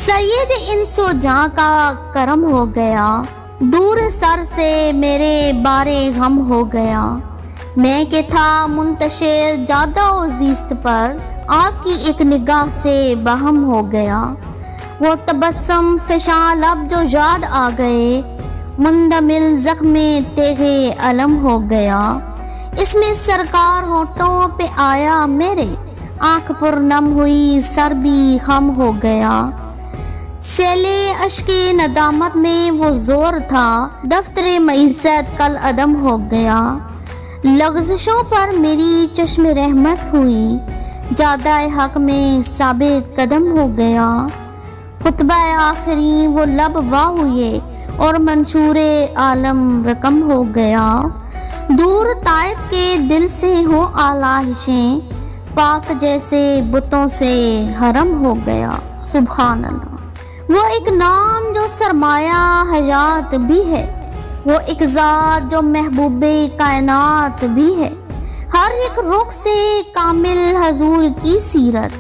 سید انس و جاں کا کرم ہو گیا، دور سر سے میرے بارے غم ہو گیا۔ میں کہ تھا منتشر جادہ و زیست پر، آپ کی ایک نگاہ سے بہم ہو گیا۔ وہ تبسم فشاں لب جو یاد آ گئے، مندمل زخم تیغ علم ہو گیا۔ اس میں سرکار ہونٹوں پہ آیا میرے، آنکھ پر نم ہوئی سر بھی خم ہو گیا۔ سیلے اشک ندامت میں وہ زور تھا، دفتر معیشت کل عدم ہو گیا۔ لغزشوں پر میری چشم رحمت ہوئی، جادہ حق میں ثابت قدم ہو گیا۔ خطبہ آخری وہ لب واہ ہوئے اور منشور عالم رقم ہو گیا۔ دور طائف کے دل سے ہوں آلائشیں، پاک جیسے بتوں سے حرم ہو گیا۔ سبحان اللہ۔ وہ ایک نام جو سرمایہ حیات بھی ہے، وہ ایک ذات جو محبوب کائنات بھی ہے۔ ہر ایک رخ سے کامل حضور کی سیرت،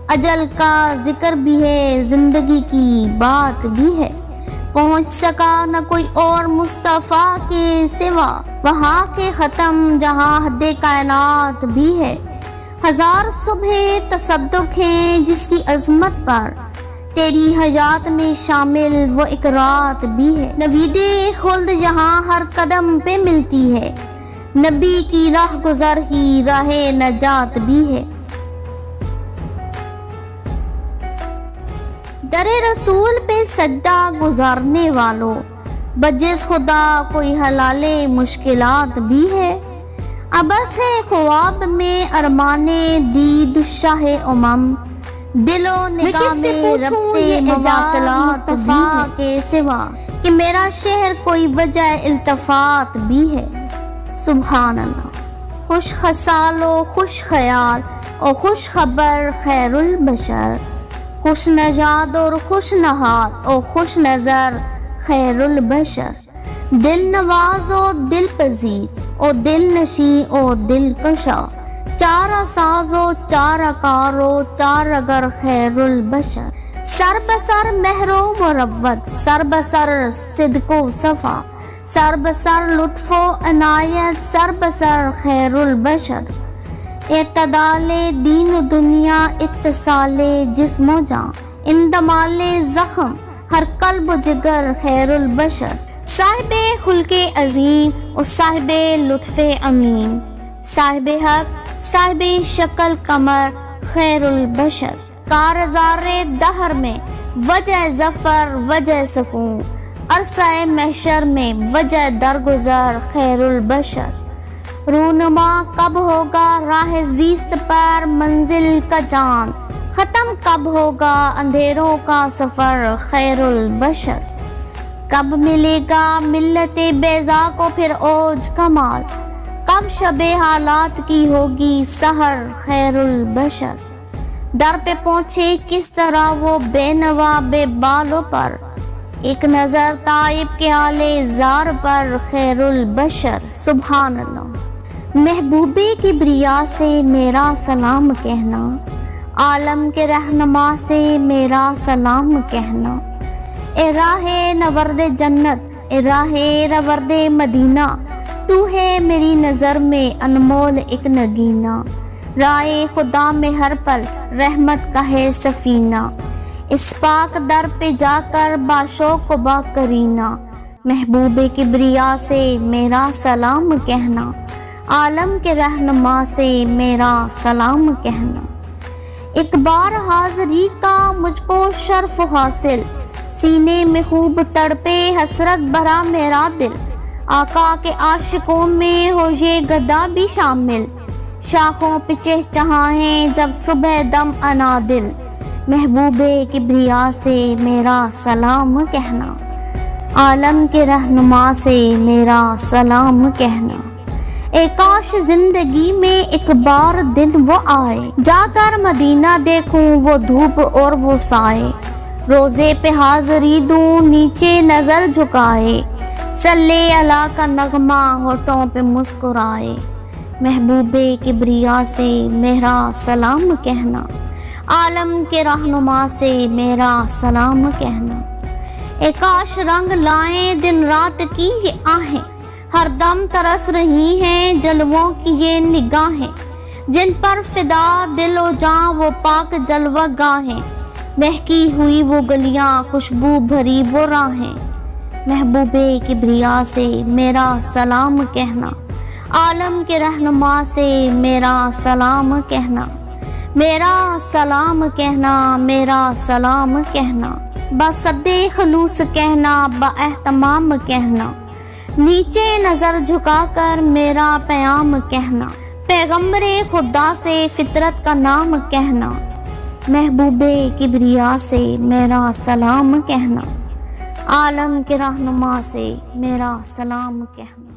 اجل کا ذکر بھی ہے، زندگی کی بات بھی ہے۔ پہنچ سکا نہ کوئی اور مصطفیٰ کے سوا، وہاں کے ختم جہاں حد کائنات بھی ہے۔ ہزار صبح تصدق ہیں جس کی عظمت پر، تیری حیات میں شامل وہ ایک رات بھی ہے۔ نوید خلد یہاں ہر قدم پہ ملتی ہے، نبی کی راہ گزر ہی راہ نجات بھی ہے۔ در رسول پہ سجدہ گزارنے والوں، بجز خدا کوئی حلال مشکلات بھی ہے۔ عبث ہے خواب میں ارمان دید شاہ امم، دل و نگاہ میں ربط مواصلات مصطفیٰ کے سوا، کہ میرا شہر کوئی وجہ التفات بھی ہے۔ سبحان اللہ۔ خوش خصال و خوش خیال اور خوش خبر خیر البشر، خوش نژاد اور خوش نہاد اور خوش نظر خیر البشر۔ دل نواز و دل پذیر اور دل نشیں اور دل کشا، چارہ ساز و چارہ کار و چار اگر خیر البشر۔ سر بسر مہر و مروت، سر بسر صدق و صفا، سر بسر لطف و عنایت، سر بسر خیر البشر۔ اعتدال دین و دنیا، اتصال جسم و جاں، اندمال زخم ہر قلب و جگر خیر البشر۔ صاحب خلق عظیم اور صاحب لطف امین، صاحب حق صاحب شکل قمر خیر البشر۔ کارزار دہر میں وجہ ظفر وجہ سکون، عرصہ محشر میں وجہ درگزر خیر البشر۔ رونما کب ہوگا راہ زیست پر منزل کا چاند، ختم کب ہوگا اندھیروں کا سفر خیر البشر۔ کب ملے گا ملت بیضا کو پھر اوج کمال، کب شب حالات کی ہوگی سحر خیر البشر۔ در پہ پہنچے کس طرح وہ بے نوا بے بالوں پر، ایک نظر طائب کے حال زار پر خیر البشر۔ سبحان اللہ۔ محبوب کبریا سے میرا سلام کہنا، عالم کے رہنما سے میرا سلام کہنا۔ اے راہ نورد جنت، اے راہ نورد مدینہ، تو ہے میری نظر میں انمول ایک نگینہ۔ رائے خدا میں ہر پل رحمت کا ہے سفینہ، اس پاک در پہ جا کر باشوق و با کرینہ۔ محبوب کبریا سے میرا سلام کہنا، عالم کے رہنما سے میرا سلام کہنا۔ ایک بار حاضری کا مجھ کو شرف حاصل، سینے میں خوب تڑپے حسرت بھرا میرا دل۔ آقا کے عاشقوں میں ہو یہ گدا بھی شامل، شاخوں پہ چہچہائیں جب صبح دم انادل۔ محبوب کبریا سے میرا سلام کہنا، عالم کے رہنما سے میرا سلام کہنا۔ اے کاش زندگی میں ایک بار دن وہ آئے، جا کر مدینہ دیکھوں وہ دھوپ اور وہ سائے۔ روزے پہ حاضری دوں نیچے نظر جھکائے، صلی اللہ کا نغمہ ہونٹوں پہ مسکرائے۔ محبوب کبریا سے میرا سلام کہنا، عالم کے رہنما سے میرا سلام کہنا۔ ایک کاش رنگ لائیں دن رات کی یہ آہیں، ہر دم ترس رہی ہیں جلووں کی یہ نگاہیں، جن پر فدا دل و جاں وہ پاک جلوہ گاہیں، مہکی ہوئی وہ گلیاں خوشبو بھری وہ راہیں، محبوب کبریا سے میرا سلام کہنا، عالم کے رہنما سے میرا سلام کہنا، میرا سلام کہنا، میرا سلام کہنا، بصد خلوص کہنا، با اہتمام کہنا، نیچے نظر جھکا کر میرا پیام کہنا، پیغمبر خدا سے فطرت کا نام کہنا، محبوب کبریا سے میرا سلام کہنا، عالم کے رہنما سے میرا سلام کہنا۔